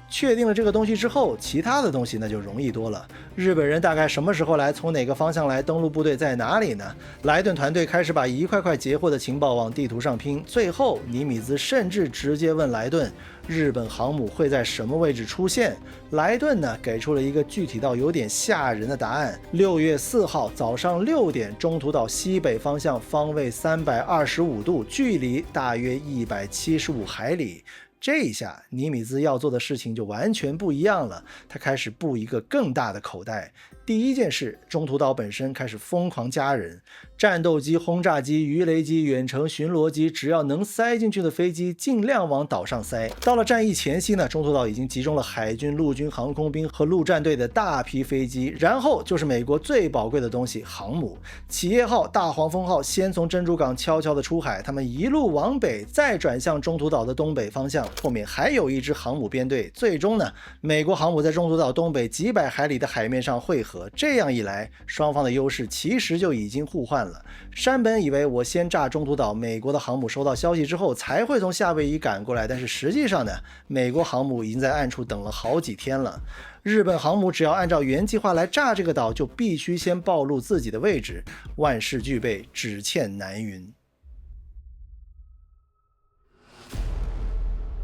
确定了这个东西之后，其他的东西那就容易多了。日本人大概什么时候来，从哪个方向来，登陆部队在哪里呢？莱顿团队开始把一块块截获的情报往地图上拼，最后尼米兹甚至直接问莱顿，日本航母会在什么位置出现？莱顿呢，给出了一个具体到有点吓人的答案：6月4号早上6点，中途岛西北方向，方位325度，距离大约175海里。这一下，尼米兹要做的事情就完全不一样了。他开始布一个更大的口袋。第一件事，中途岛本身开始疯狂加人，战斗机、轰炸机、鱼雷机、远程巡逻机，只要能塞进去的飞机，尽量往岛上塞。到了战役前夕呢，中途岛已经集中了海军、陆军航空兵和陆战队的大批飞机，然后就是美国最宝贵的东西——航母。企业号、大黄蜂号先从珍珠港悄悄地出海，他们一路往北，再转向中途岛的东北方向，后面还有一支航母编队。最终呢，美国航母在中途岛东北几百海里的海面上汇合。这样一来，双方的优势其实就已经互换了。山本以为我先炸中途岛，美国的航母收到消息之后才会从夏威夷赶过来，但是实际上呢，美国航母已经在暗处等了好几天了。日本航母只要按照原计划来炸这个岛，就必须先暴露自己的位置。万事俱备，只欠南云。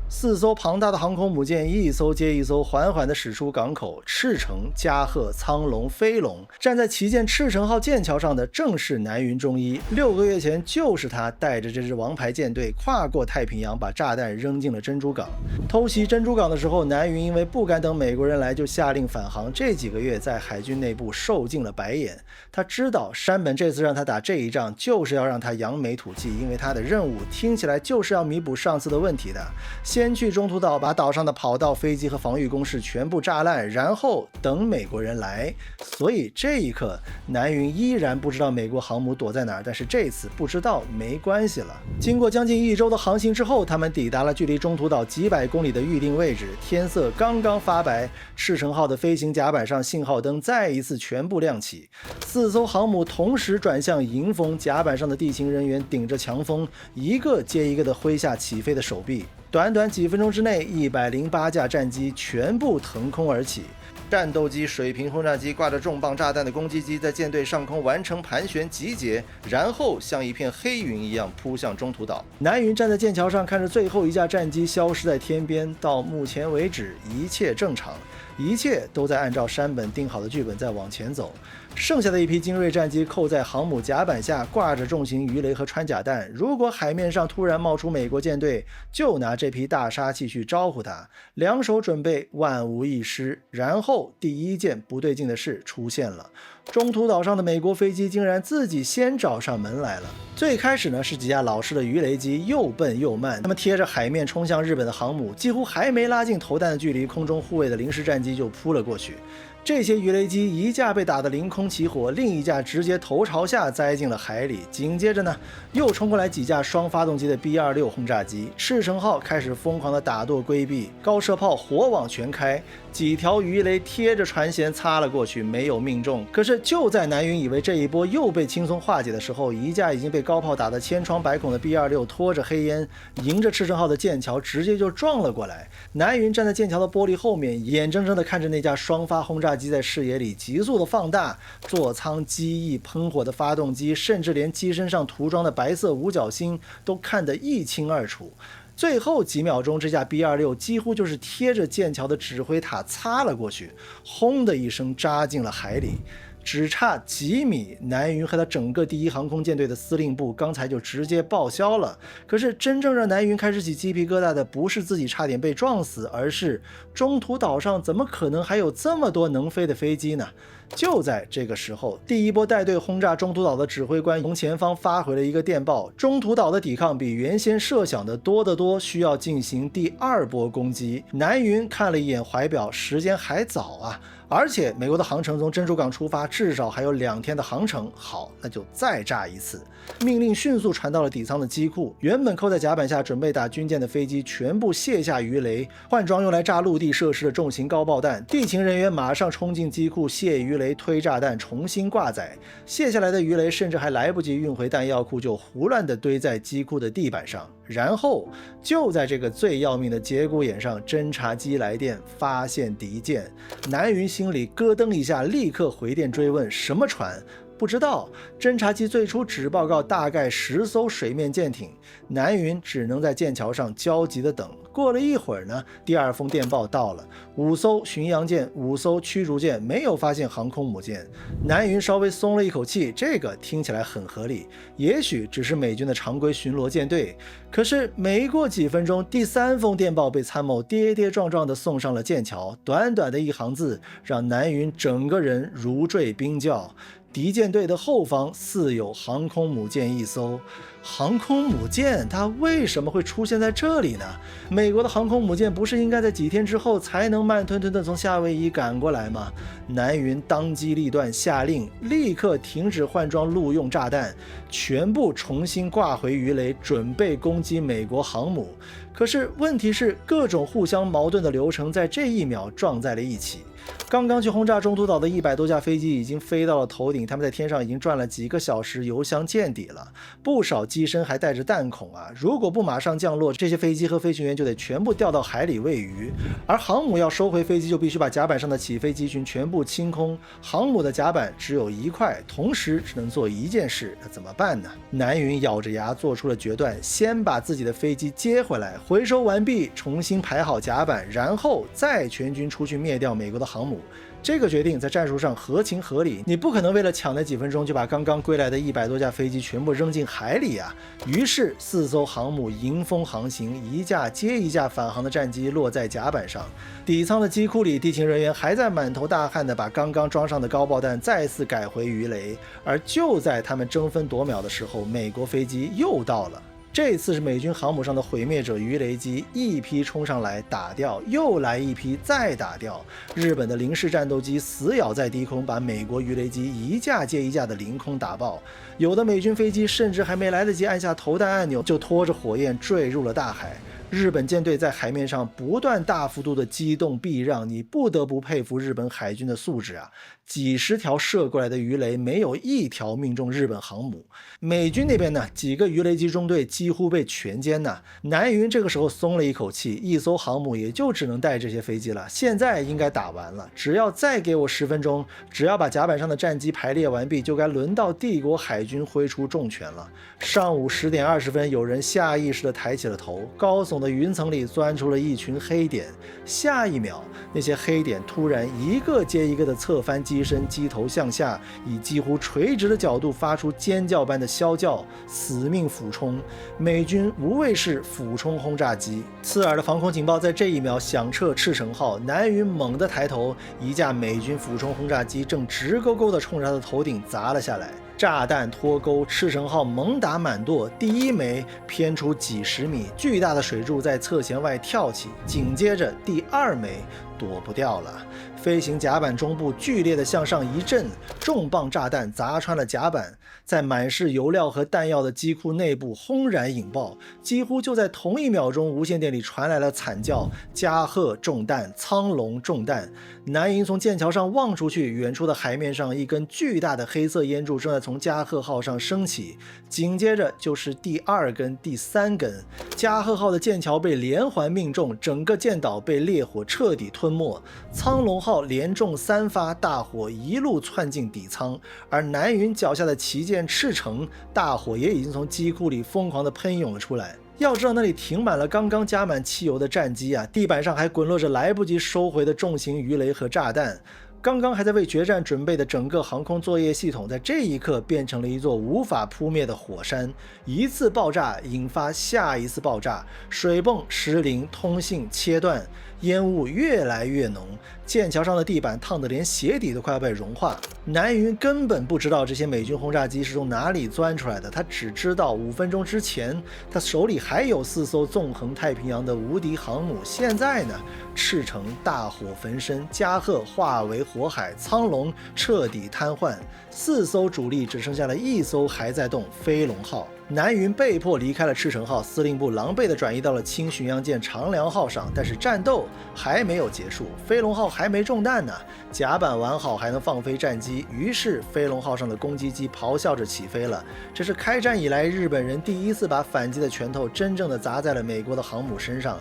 4艘庞大的航空母舰一艘接一艘缓缓地驶出港口，赤城、加贺、苍龙、飞龙。站在旗舰赤城号舰桥上的正是南云忠一。6个月前，就是他带着这支王牌舰队跨过太平洋，把炸弹扔进了珍珠港。偷袭珍珠港的时候，南云因为不敢等美国人来，就下令返航。这几个月在海军内部受尽了白眼。他知道山本这次让他打这一仗，就是要让他扬眉吐气，因为他的任务听起来就是要弥补上次的问题的。先去中途岛，把岛上的跑道、飞机和防御工事全部炸烂，然后等美国人来。所以这一刻，南云依然不知道美国航母躲在哪儿，但是这次不知道没关系了。经过将近1周的航行之后，他们抵达了距离中途岛几百公里的预定位置。天色刚刚发白，赤城号的飞行甲板上信号灯再一次全部亮起。4艘航母同时转向迎风，甲板上的地勤人员顶着强风，一个接一个地挥下起飞的手臂。短短几分钟之内，108架战机全部腾空而起。战斗机、水平轰炸机、挂着重磅炸弹的攻击机在舰队上空完成盘旋集结，然后像一片黑云一样扑向中途岛。南云站在舰桥上，看着最后一架战机消失在天边。到目前为止，一切正常，一切都在按照山本定好的剧本在往前走。剩下的一批精锐战机扣在航母甲板下，挂着重型鱼雷和穿甲弹。如果海面上突然冒出美国舰队，就拿这批大杀器去招呼他，两手准备，万无一失。然后第一件不对劲的事出现了。中途岛上的美国飞机竟然自己先找上门来了。最开始呢，是几架老式的鱼雷机，又笨又慢，他们贴着海面冲向日本的航母，几乎还没拉近投弹的距离，空中护卫的临时战机就扑了过去。这些鱼雷机一架被打得凌空起火，另一架直接头朝下栽进了海里。紧接着呢，又冲过来几架双发动机的 B-26轰炸机，赤城号开始疯狂的打舵规避，高射炮火网全开，几条鱼雷贴着船舷擦了过去，没有命中。可是就在南云以为这一波又被轻松化解的时候，一架已经被高炮打得千疮百孔的 B-26拖着黑烟，迎着赤城号的舰桥直接就撞了过来。南云站在舰桥的玻璃后面，眼睁睁地看着那架双发轰炸机在视野里急速的放大，座舱机翼喷火的发动机，甚至连机身上涂装的白色五角星都看得一清二楚。最后几秒钟，这架 B-26几乎就是贴着剑桥的指挥塔擦了过去，轰的一声扎进了海里。只差几米，南云和他整个第一航空舰队的司令部刚才就直接报销了。可是真正让南云开始起鸡皮疙瘩的，不是自己差点被撞死，而是中途岛上怎么可能还有这么多能飞的飞机呢？就在这个时候，第一波带队轰炸中途岛的指挥官从前方发回了一个电报：中途岛的抵抗比原先设想的多得多，需要进行第二波攻击。南云看了一眼怀表，时间还早啊。而且美国的航程从珍珠港出发至少还有2天的航程，好，那就再炸一次。命令迅速传到了底舱的机库，原本扣在甲板下准备打军舰的飞机全部卸下鱼雷，换装用来炸陆地设施的重型高爆弹。地勤人员马上冲进机库卸鱼雷、推炸弹，重新挂载。卸下来的鱼雷甚至还来不及运回弹药库，就胡乱地堆在机库的地板上。然后就在这个最要命的节骨眼上，侦察机来电发现敌舰。南云心里咯噔一下，立刻回电追问什么船。不知道，侦察机最初只报告大概10艘水面舰艇，南云只能在舰桥上焦急地等。过了一会儿呢，第二封电报到了，5艘巡洋舰、5艘驱逐舰，没有发现航空母舰。南云稍微松了一口气，这个听起来很合理，也许只是美军的常规巡逻舰队。可是没过几分钟，第3封电报被参谋跌跌撞撞地送上了舰桥，短短的一行字，让南云整个人如坠冰窖。敌舰队的后方似有航空母舰1艘。航空母舰它为什么会出现在这里呢？美国的航空母舰不是应该在几天之后才能慢吞吞地从夏威夷赶过来吗？南云当机立断下令，立刻停止换装陆用炸弹，全部重新挂回鱼雷，准备攻击美国航母。可是问题是，各种互相矛盾的流程在这一秒撞在了一起。刚刚去轰炸中途岛的100多架飞机已经飞到了头顶，他们在天上已经转了几个小时，油箱见底了，不少机身还带着弹孔啊！如果不马上降落，这些飞机和飞行员就得全部掉到海里喂鱼。而航母要收回飞机，就必须把甲板上的起飞机群全部清空。航母的甲板只有1块，同时只能做一件事，那怎么办呢？南云咬着牙做出了决断，先把自己的飞机接回来，回收完毕，重新排好甲板，然后再全军出去灭掉美国的航母。这个决定在战术上合情合理，你不可能为了抢那几分钟就把刚刚归来的100多架飞机全部扔进海里啊！于是4艘航母迎风航行，一架接一架返航的战机落在甲板上。底舱的机库里，地勤人员还在满头大汗地把刚刚装上的高爆弹再次改回鱼雷。而就在他们争分夺秒的时候，美国飞机又到了。这次是美军航母上的毁灭者鱼雷机，一批冲上来打掉，又来一批再打掉。日本的零式战斗机死咬在低空，把美国鱼雷机一架接一架的凌空打爆。有的美军飞机甚至还没来得及按下投弹按钮，就拖着火焰坠入了大海。日本舰队在海面上不断大幅度的机动避让，你不得不佩服日本海军的素质啊！几十条射过来的鱼雷，没有一条命中日本航母。美军那边呢，几个鱼雷机中队几乎被全歼呐。南云这个时候松了一口气，一艘航母也就只能带这些飞机了，现在应该打完了，只要再给我10分钟，只要把甲板上的战机排列完毕，就该轮到帝国海军挥出重拳了。上午10点20分，有人下意识地抬起了头，高耸的云层里钻出了一群黑点。下一秒，那些黑点突然一个接一个的侧翻机身，机头向下，以几乎垂直的角度发出尖叫般的啸叫，死命俯冲。美军无畏式俯冲轰炸机，刺耳的防空警报在这一秒响彻赤城号。南云猛地抬头，一架美军俯冲轰炸机正直勾勾地冲着他的头顶砸了下来。炸弹脱钩，赤城号猛打满舵，第一枚偏出几十米，巨大的水柱在侧舷外跳起，紧接着第2枚躲不掉了。飞行甲板中部剧烈的向上一震，重磅炸弹砸穿了甲板，在满是油料和弹药的机库内部轰然引爆。几乎就在同一秒钟，无线电里传来了惨叫：加贺中弹，苍龙中弹。南云从舰桥上望出去，远处的海面上一根巨大的黑色烟柱正在从加贺号上升起，紧接着就是第2根、第3根。加贺号的舰桥被连环命中，整个舰岛被烈火彻底吞没。苍龙号连中3发，大火一路窜进底舱，而南云脚下的旗舰赤城，大火也已经从机库里疯狂地喷涌了出来。要知道那里停满了刚刚加满汽油的战机啊，地板上还滚落着来不及收回的重型鱼雷和炸弹。刚刚还在为决战准备的整个航空作业系统，在这一刻变成了一座无法扑灭的火山，一次爆炸引发下一次爆炸，水泵失灵，通信切断，烟雾越来越浓，舰桥上的地板烫得连鞋底都快要被融化。南云根本不知道这些美军轰炸机是从哪里钻出来的，他只知道5分钟之前他手里还有4艘纵横太平洋的无敌航母，现在呢，赤城大火焚身，加贺化为火海，苍龙彻底瘫痪，4艘主力只剩下了1艘还在动，飞龙号。南云被迫离开了赤城号，司令部狼狈地转移到了轻巡洋舰长良号上，但是战斗还没有结束，飞龙号还没中弹呢，甲板完好还能放飞战机，于是飞龙号上的攻击机咆哮着起飞了。这是开战以来日本人第一次把反击的拳头真正的砸在了美国的航母身上。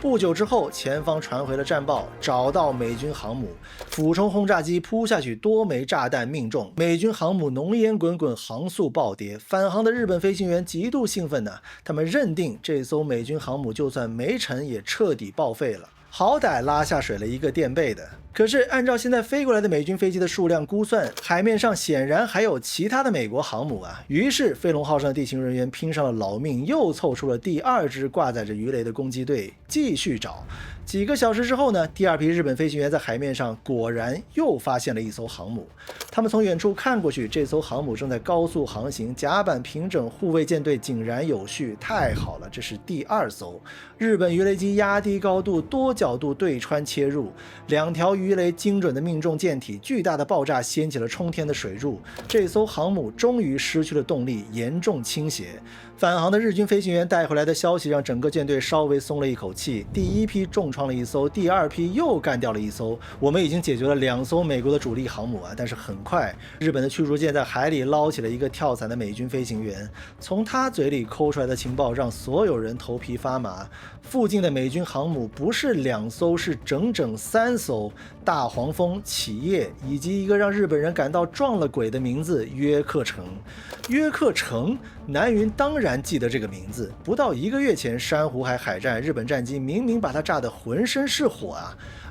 不久之后，前方传回了战报，找到美军航母，俯冲轰炸机扑下去，多枚炸弹命中，美军航母浓烟滚滚，航速暴跌。返航的日本飞行员极度兴奋他们认定这艘美军航母就算没沉也彻底报废了，好歹拉下水了一个垫背的。可是按照现在飞过来的美军飞机的数量估算，海面上显然还有其他的美国航母于是飞龙号上的地勤人员拼上了老命，又凑出了第2支挂载着鱼雷的攻击队，继续找。几个小时之后呢，第2批日本飞行员在海面上果然又发现了一艘航母。他们从远处看过去，这艘航母正在高速航行，甲板平整，护卫舰队井然有序。太好了，这是第2艘。日本鱼雷机压低高度，多角度对穿切入，2条鱼雷精准的命中舰体，巨大的爆炸掀起了冲天的水柱。这艘航母终于失去了动力，严重倾斜。返航的日军飞行员带回来的消息让整个舰队稍微松了一口气，第1批重创了1艘，第2批又干掉了1艘。我们已经解决了2艘美国的主力航母但是很快日本的驱逐舰在海里捞起了一个跳伞的美军飞行员，从他嘴里抠出来的情报让所有人头皮发麻。附近的美军航母不是2艘，是整整3艘，大黄蜂、企业以及一个让日本人感到撞了鬼的名字——约克城。约克城，南云当然记得这个名字。不到1个月前，珊瑚海海战，日本战机明明把它炸得浑身是火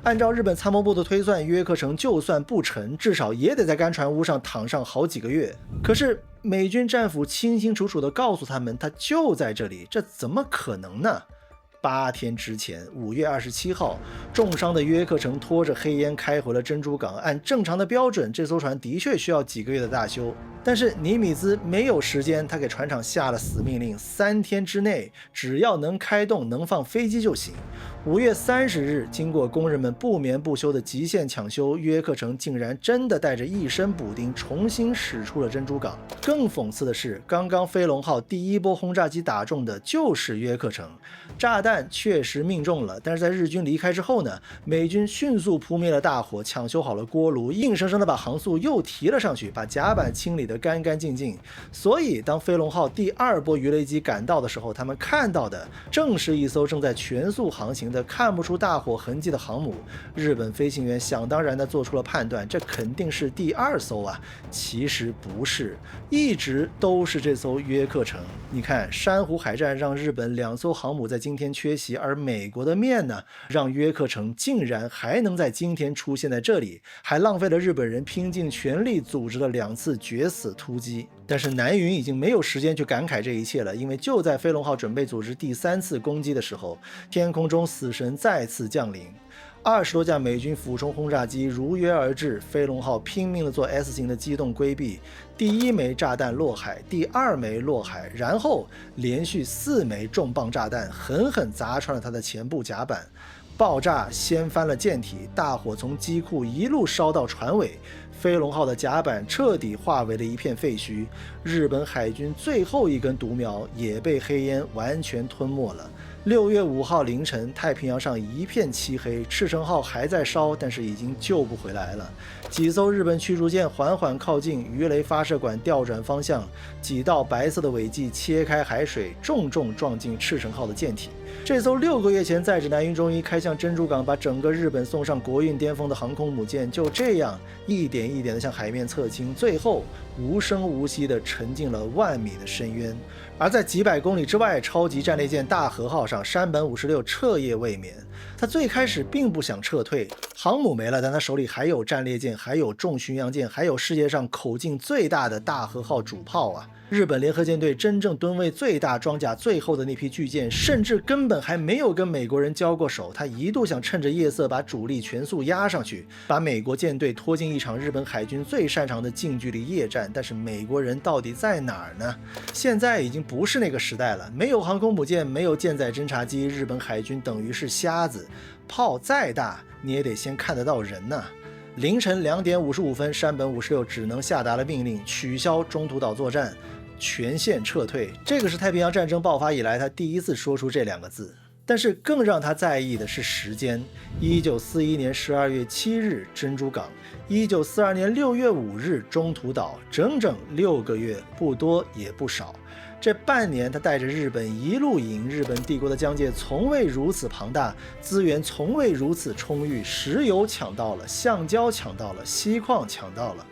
按照日本参谋部的推算，约克城就算不沉，至少也得在干船坞上躺上好几个月。可是美军战俘清清楚楚地告诉他们，它就在这里，这怎么可能呢？8天之前，5月27号，重伤的约克城拖着黑烟开回了珍珠港。按正常的标准，这艘船的确需要几个月的大修，但是尼米兹没有时间，他给船厂下了死命令：3天之内，只要能开动、能放飞机就行。5月30日，经过工人们不眠不休的极限抢修，约克城竟然真的带着一身补丁重新驶出了珍珠港。更讽刺的是，刚刚飞龙号第1波轰炸机打中的就是约克城，炸弹确实命中了，但是在日军离开之后呢，美军迅速扑灭了大火，抢修好了锅炉，硬生生的把航速又提了上去，把甲板清理得干干净净。所以当飞龙号第2波鱼雷机赶到的时候，他们看到的正是一艘正在全速航行的看不出大火痕迹的航母。日本飞行员想当然地做出了判断，这肯定是第2艘其实不是，一直都是这艘约克城。你看，珊瑚海战让日本2艘航母在今天缺席，而美国的面呢，让约克城竟然还能在今天出现在这里，还浪费了日本人拼尽全力组织了2次决死突击。但是南云已经没有时间去感慨这一切了，因为就在飞龙号准备组织第3次攻击的时候，天空中死神再次降临。20多架美军俯冲轰炸机如约而至，飞龙号拼命地做 S 型的机动规避，第1枚炸弹落海，第2枚落海，然后连续4枚重磅炸弹狠狠砸穿了它的前部甲板。爆炸掀翻了舰体，大火从机库一路烧到船尾，飞龙号的甲板彻底化为了一片废墟，日本海军最后一根独苗也被黑烟完全吞没了。6月5号凌晨，太平洋上一片漆黑，赤城号还在烧，但是已经救不回来了。几艘日本驱逐舰缓缓靠近，鱼雷发射管调转方向，几道白色的尾迹切开海水，重重撞进赤城号的舰体。这艘6个月前载着南云忠一开向珍珠港，把整个日本送上国运巅峰的航空母舰，就这样一点一点地向海面侧倾，最后无声无息地沉进了万米的深渊。而在几百公里之外，超级战列舰大和号上，山本56彻夜未眠。他最开始并不想撤退，航母没了，但他手里还有战列舰，还有重巡洋舰，还有世界上口径最大的大和号主炮啊！日本联合舰队真正吨位最大、装甲最厚的那批巨舰，甚至根本还没有跟美国人交过手。他一度想趁着夜色把主力全速压上去，把美国舰队拖进一场日本海军最擅长的近距离夜战。但是美国人到底在哪儿呢？现在已经不是那个时代了，没有航空母舰，没有舰载侦察机，日本海军等于是瞎子。炮再大，你也得先看得到人呐。凌晨2点55分，山本56只能下达了命令，取消中途岛作战，全线撤退。这个是太平洋战争爆发以来他第一次说出这2个字。但是更让他在意的是时间。1941年12月7日珍珠港，1942年6月5日中途岛，整整6个月，不多也不少。这半年，他带着日本一路赢，日本帝国的疆界从未如此庞大，资源从未如此充裕，石油抢到了，橡胶抢到了，锡矿抢到了。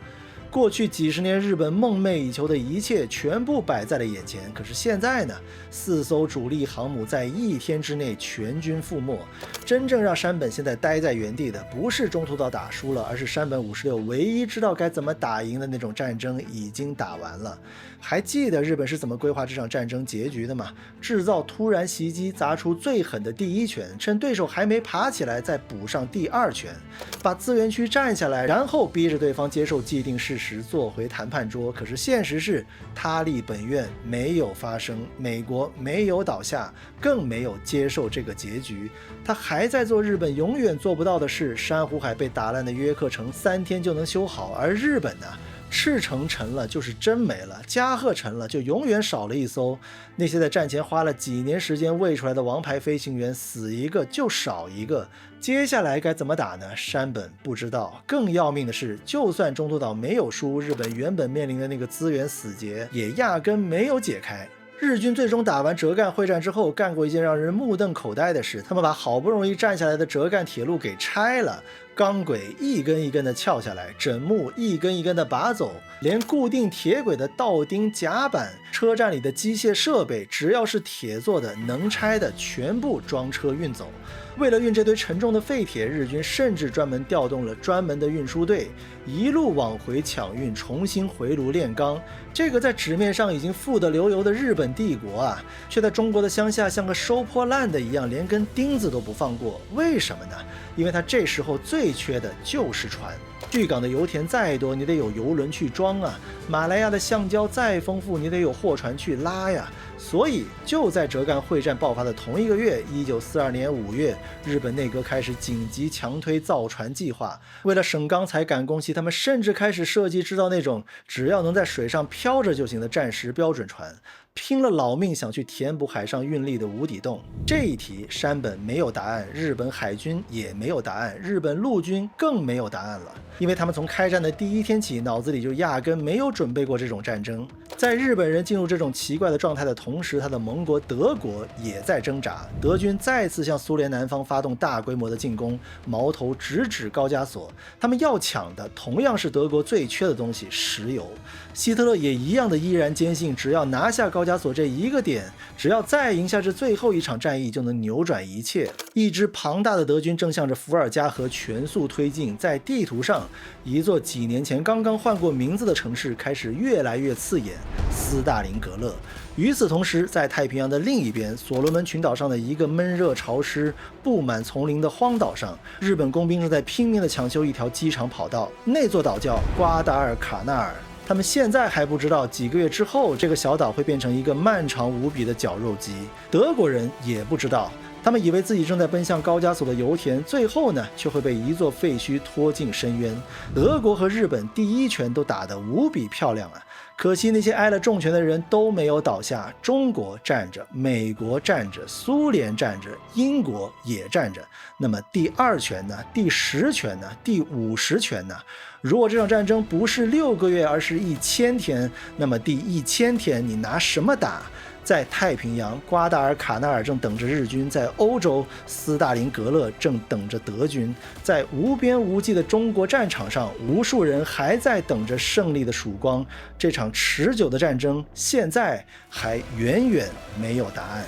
过去几十年日本梦寐以求的一切全部摆在了眼前，可是现在呢？4艘主力航母在1天之内全军覆没。真正让山本现在待在原地的，不是中途岛打输了，而是山本56唯一知道该怎么打赢的那种战争已经打完了。还记得日本是怎么规划这场战争结局的吗？制造突然袭击，砸出最狠的第1拳，趁对手还没爬起来再补上第2拳，把资源区占下来，然后逼着对方接受既定事实，坐回谈判桌。可是现实是他立本愿没有发生，美国没有倒下，更没有接受这个结局。他还在做日本永远做不到的事。珊瑚海被打烂的约克城3天就能修好，而日本呢？赤城沉了就是真没了，加贺沉了就永远少了一艘。那些在战前花了几年时间喂出来的王牌飞行员，死一个就少一个。接下来该怎么打呢？山本不知道。更要命的是，就算中途岛没有输，日本原本面临的那个资源死结也压根没有解开。日军最终打完折干会战之后，干过一件让人目瞪口呆的事，他们把好不容易站下来的折干铁路给拆了，钢轨一根一根的撬下来，枕木一根一根的拔走，连固定铁轨的道钉、甲板、车站里的机械设备，只要是铁做的能拆的全部装车运走。为了运这堆沉重的废铁，日军甚至专门调动了专门的运输队，一路往回抢运，重新回炉炼钢。这个在纸面上已经富得流油的日本帝国啊，却在中国的乡下像个收破烂的一样，连根钉子都不放过。为什么呢？因为他这时候最缺的就是船。巨港的油田再多，你得有油轮去装啊；马来亚的橡胶再丰富，你得有货船去拉呀。所以就在折干会战爆发的同一个月，1942年5月，日本内阁开始紧急强推造船计划。为了省钢材赶工期，他们甚至开始设计制造那种只要能在水上漂着就行的战时标准船，拼了老命想去填补海上运力的无底洞。这一题山本没有答案，日本海军也没有答案，日本陆军更没有答案了，因为他们从开战的第1天起，脑子里就压根没有准备过这种战争。在日本人进入这种奇怪的状态的同时，他的盟国德国也在挣扎。德军再次向苏联南方发动大规模的进攻，矛头直指高加索。他们要抢的同样是德国最缺的东西——石油。希特勒也一样的依然坚信，只要拿下高加索这一个点，只要再赢下这最后一场战役，就能扭转一切。一支庞大的德军正向着伏尔加河全速推进，在地图上，一座几年前刚刚换过名字的城市开始越来越刺眼——斯大林格勒。与此同时，在太平洋的另一边，所罗门群岛上的一个闷热潮湿、布满丛林的荒岛上，日本工兵正在拼命地抢修一条机场跑道。那座岛叫瓜达尔卡纳尔。他们现在还不知道，几个月之后，这个小岛会变成一个漫长无比的绞肉机。德国人也不知道。他们以为自己正在奔向高加索的油田，最后呢，却会被一座废墟拖进深渊。俄国和日本第一拳都打得无比漂亮啊！可惜那些挨了重拳的人都没有倒下，中国站着，美国站着，苏联站着，英国也站着。那么第2拳呢？第10拳呢？第50拳呢？如果这场战争不是6个月，而是1000天，那么第1000天你拿什么打？在太平洋，瓜达尔卡纳尔正等着日军；在欧洲，斯大林格勒正等着德军；在无边无际的中国战场上，无数人还在等着胜利的曙光。这场持久的战争，现在还远远没有答案。